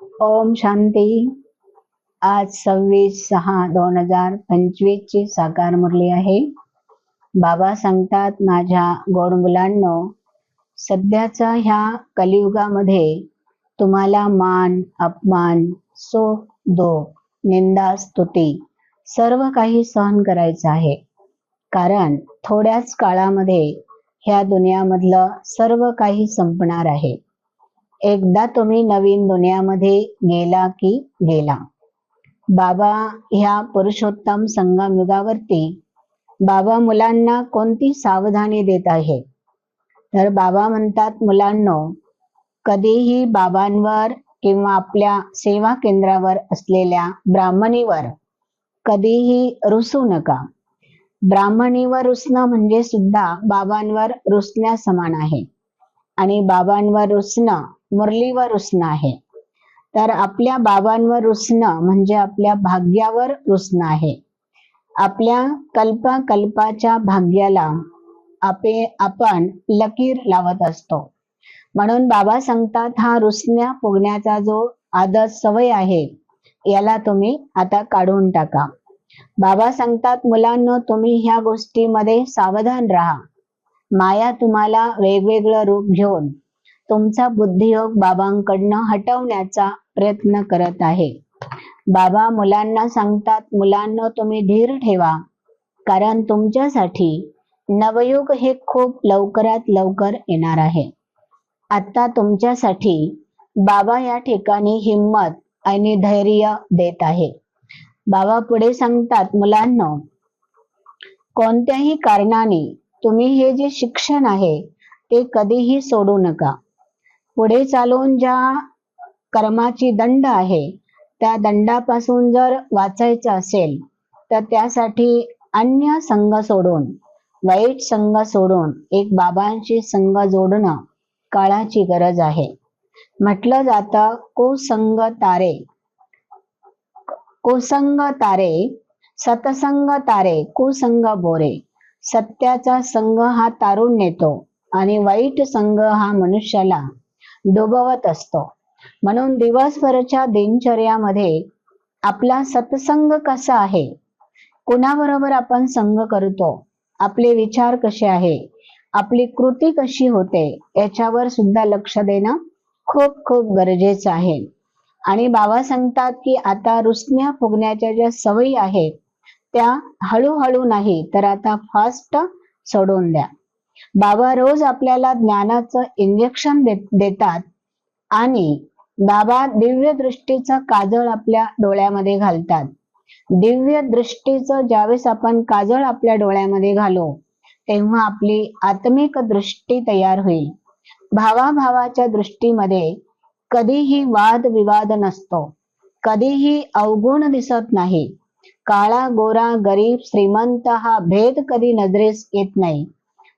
ओम शांती. आज 26/6/2025 ची साकार मुरली आहे. बाबा सांगतात, माझ्या गोड मुलांनो, सध्याच्या ह्या कलियुगामध्ये तुम्हाला मान अपमान, सुख दुःख, निंदा स्तुती सर्व काही सहन करायचं आहे. कारण थोड्याच काळामध्ये ह्या दुनियामधलं सर्व काही संपणार आहे. एकदा तुम्ही नवीन दुनियामध्ये गेला की गेला. बाबा ह्या पुरुषोत्तम संगम युगावरती बाबा मुलांना कोणती सावधानी देत आहे? तर बाबा म्हणतात, मुलांनो, कधीही बाबांवर किंवा आपल्या सेवा केंद्रावर असलेल्या ब्राह्मणीवर कधीही रुसू नका. ब्राह्मणीवर रुसणं म्हणजे सुद्धा बाबांवर रुसण्या समान आहे. आणि बाबांवर रुसणं मुरलीवर रुसणं आहे. तर आपल्या बाबांवर रुसणं म्हणजे आपल्या भाग्यावर रुसणं आहे. आपल्या कल्पाच्या भाग्याला आपण लकीर लावत असतो. म्हणून बाबा सांगतात, हा रुसण्या फुगण्याचा जो आदत सवय आहे, याला तुम्ही आता काढून टाका. बाबा सांगतात, मुलांनो, तुम्ही ह्या गोष्टीमध्ये सावधान राहा. माया तुम्हाला वेगवेगळं रूप घेऊन तुमचा बुद्धियोग बाबांकडनं हटवण्याचा प्रयत्न करत आहे. बाबा मुलांना सांगतात, मुलांनो, तुम्ही धीर ठेवा. कारण तुमच्यासाठी नवयुग हे खूप लवकरात लवकर येणार आहे. आता तुमच्यासाठी बाबा या ठिकाणी हिम्मत आणि धैर्य देत आहे. बाबा पुढे सांगतात, मुलांनो, कोणत्याही कारणाने तुम्ही हे जे शिक्षण आहे ते कधीही सोडू नका. पुढे चालून ज्या कर्माची दंड आहे त्या दंडापासून जर वाचायचं असेल तर त्यासाठी अन्य संग सोडून, वाईट संग सोडून एक बाबांशी संग जोडणं काळाची गरज आहे. म्हटलं जातं, कुसंग तारे सतसंग तारे कुसंग बोरे. सत्याचा संग हा तारून नेतो आणि वाईट संग हा मनुष्याला डुबवत असतो. म्हणून दिवसभरच्या दिनचर्यामध्ये आपला सत्संग कसा आहे, कुणाबरोबर आपण संग करतो, आपले विचार कसे आहे, आपली कृती कशी होते, याच्यावर सुद्धा लक्ष देणं खूप खूप गरजेचं आहे. आणि बाबा सांगतात की आता रुसण्या फुगण्याच्या ज्या सवयी आहेत त्या हळूहळू नाही तर आता फास्ट सोडून द्या. बाबा रोज आपल्याला ज्ञानाचं इंजेक्शन देतात आणि बाबा दिव्य दृष्टीचं काजळ आपल्या डोळ्यामध्ये घालतात. दिव्य दृष्टीचं ज्यावेळेस आपण काजळ आपल्या डोळ्यामध्ये घालू तेव्हा आपली आत्मिक दृष्टी तयार होईल. भावाभावाच्या दृष्टीमध्ये कधीही वाद विवाद नसतो, कधीही अवगुण दिसत नाही. काळा गोरा गरीब श्रीमंत हा भेद कधी नजरेस येत नाही.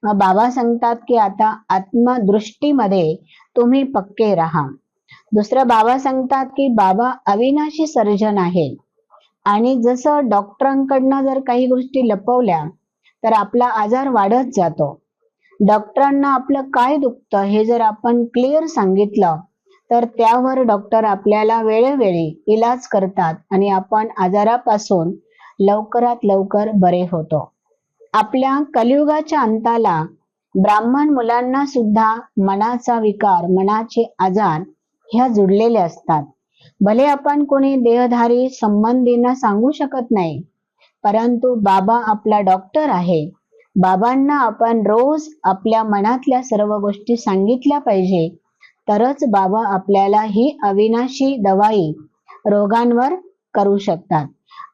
मग बाबा सांगतात की आता आत्मदृष्टीमध्ये तुम्ही पक्के राहा. दुसरं बाबा सांगतात की बाबा अविनाशी सर्जन आहे आणि जसं डॉक्टरांकडनं जर काही गोष्टी लपवल्या तर आपला आजार वाढत जातो. डॉक्टरांना आपलं काय दुखतं हे जर आपण क्लिअर सांगितलं तर त्यावर डॉक्टर आपल्याला वेळोवेळी इलाज करतात आणि आपण आजारापासून लवकरात लवकर बरे होतो. आपल्या कलियुगाच्या अंताला ब्राह्मण मुलांना सुद्धा मनाचा विकार, मनाचे आजार ह्या जुडलेले असतात. भले आपण कोणी देहधारी संबंधींना सांगू शकत नाही, परंतु बाबा आपला डॉक्टर आहे. बाबांना आपण रोज आपल्या मनातल्या सर्व गोष्टी सांगितल्या पाहिजे, तरच बाबा आपल्याला ही अविनाशी दवाई रोगांवर करू शकतात.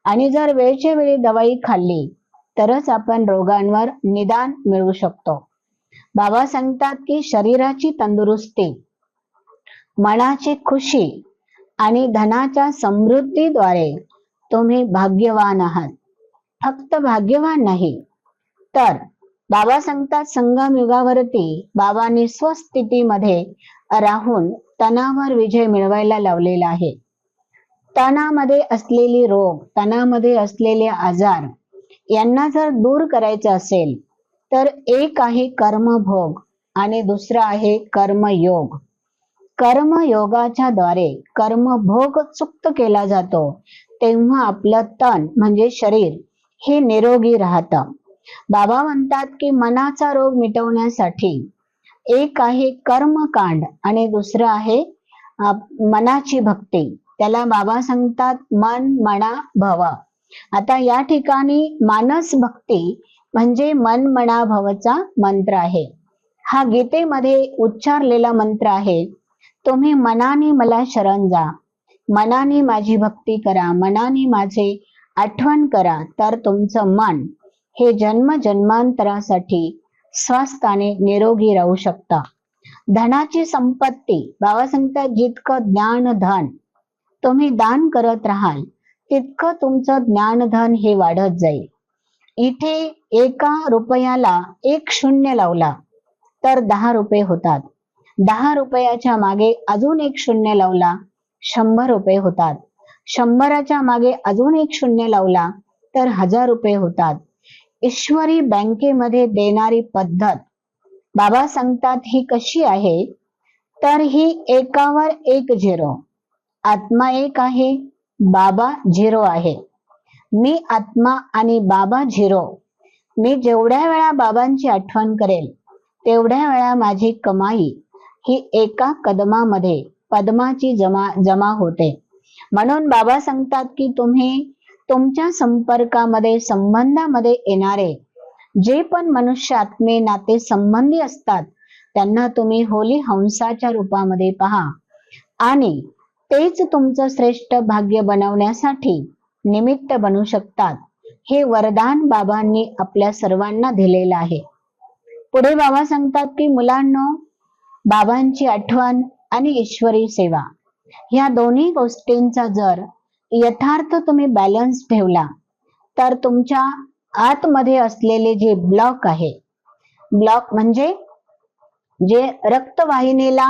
आणि जर वेळच्या वेळी दवाई खाल्ली तरच आपण रोगांवर निदान मिळवू शकतो. बाबा सांगतात की शरीराची तंदुरुस्ती, मनाची खुशी आणि धनाच्या समृद्धीद्वारे तुम्ही भाग्यवान आहात. फक्त भाग्यवान नाही तर बाबा सांगतात, संगम युगावरती बाबांनी स्वस्थितीमध्ये राहून तणावर विजय मिळवायला लावलेला आहे. तणामध्ये असलेली रोग, तणामध्ये असलेले आजार यांना जर दूर करायचं असेल तर एक आहे कर्मभोग आणि दुसरा आहे कर्मयोग. कर्मयोगाच्या द्वारे कर्मभोग चुक्त केला जातो, तेव्हा आपलं तन म्हणजे शरीर हे निरोगी राहतं. बाबा म्हणतात की मनाचा रोग मिटवण्यासाठी एक आहे कर्मकांड आणि दुसरं आहे मनाची भक्ती. त्याला बाबा सांगतात मन मना भव. आता या ठिकाणी मानस भक्ती म्हणजे मन मना भवचा मंत्र आहे. हा गीतेमध्ये उच्चारलेला मंत्र आहे. तुम्ही मनाने मला शरण जा, मनाने माझी भक्ती करा, मनाने माझे आठवण करा, तर तुमचं मन हे जन्म जन्मांतरासाठी स्वस्थाने निरोगी राहू शकता. धनाची संपत्ती बाबा सांगतात जितकं ज्ञान धन तुम्ही दान करत राहाल तितकं तुमचं ज्ञानधन हे वाढत जाईल. इथे 1 रुपयाला 1 शून्य लावला तर 10 रुपये होतात. 10 रुपयाच्या मागे अजून 1 शून्य लावला 100 रुपये होतात. 100च्या मागे अजून 1 शून्य लावला तर 1000 रुपये होतात. ईश्वरी बँकेमध्ये देणारी पद्धत बाबा सांगतात ही कशी आहे, तर ही 1वर 1 झिरो. आत्मा 1 आहे, बाबा 0 आहे. मी आत्मा आणि बाबा 0. मी जेवढ्या वेळा बाबांची आठवण करेल तेवढ्या वेळा माझी कमाई ही एका कदमामध्ये पद्माची जमा होते. म्हणून बाबा सांगतात की तुम्ही तुमच्या संपर्कामध्ये संबंधामध्ये येणारे जे पण मनुष्य आत्मे नाते संबंधी असतात त्यांना तुम्ही होली हंसाच्या रूपामध्ये पहा आणि तेच तुमचं श्रेष्ठ भाग्य बनवण्यासाठी निमित्त बनू शकतात. हे वरदान बाबांनी आपल्या सर्वांना दिलेलं आहे. पुढे बाबा सांगतात की मुलांनो, बाबांची आठवण आणि ईश्वरी सेवा ह्या दोन्ही गोष्टींचा जर यथार्थ तुम्ही बॅलन्स ठेवला तर तुमच्या आतमध्ये असलेले जे ब्लॉक आहे, ब्लॉक म्हणजे जे रक्तवाहिनीला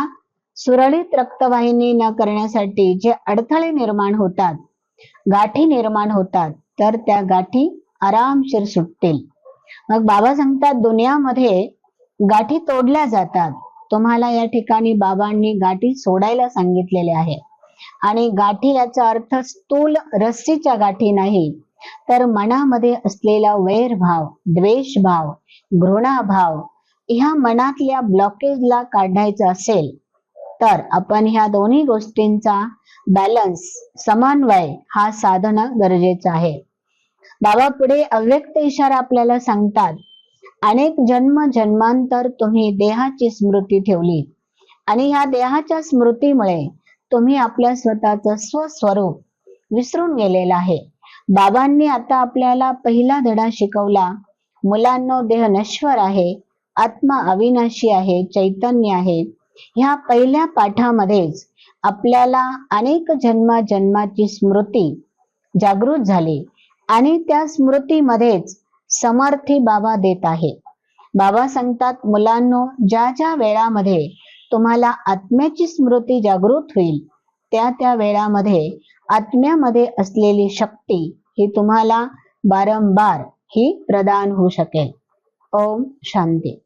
सुरळीत रक्तवाहिनी न करण्यासाठी जे अडथळे निर्माण होतात, गाठी निर्माण होतात, तर त्या गाठी आरामशीर सुटतील. मग बाबा सांगतात दुनियामध्ये गाठी तोडल्या जातात. तुम्हाला या ठिकाणी बाबांनी गाठी सोडायला सांगितलेले आहे. आणि गाठी याचा अर्थ स्थूल रस्सीच्या गाठी नाही, तर मनामध्ये असलेला वैरभाव, द्वेषभाव, घृणाभाव ह्या मनातल्या ब्लॉकेजला काढायचं असेल तर आपण ह्या दोन्ही गोष्टींचा बॅलन्स, समन्वय हा साधणं गरजेचं आहे. बाबा पुढे अव्यक्त इशारा आपल्याला सांगतात, अनेक जन्म जन्मांतर तुम्ही देहाची स्मृती ठेवली आणि ह्या देहाच्या स्मृतीमुळे तुम्ही आपल्या स्वतःचं स्वस्वरूप विसरून गेलेला आहे. बाबांनी आता आपल्याला पहिला धडा शिकवला, मुलांनो देह नश्वर आहे, आत्मा अविनाशी आहे, चैतन्य आहे. ह्या पहिल्या पाठामध्येच आपल्याला अनेक जन्माची स्मृती जागृत झाली आणि त्या स्मृतीमध्येच समर्थी बाबा देत आहे. बाबा सांगतात मुलांनो, ज्या ज्या वेळामध्ये तुम्हाला आत्म्याची स्मृती जागृत होईल त्या त्या वेळामध्ये आत्म्यामध्ये असलेली शक्ती ही तुम्हाला वारंवार ही प्रदान होऊ शकेल. ओम शांती.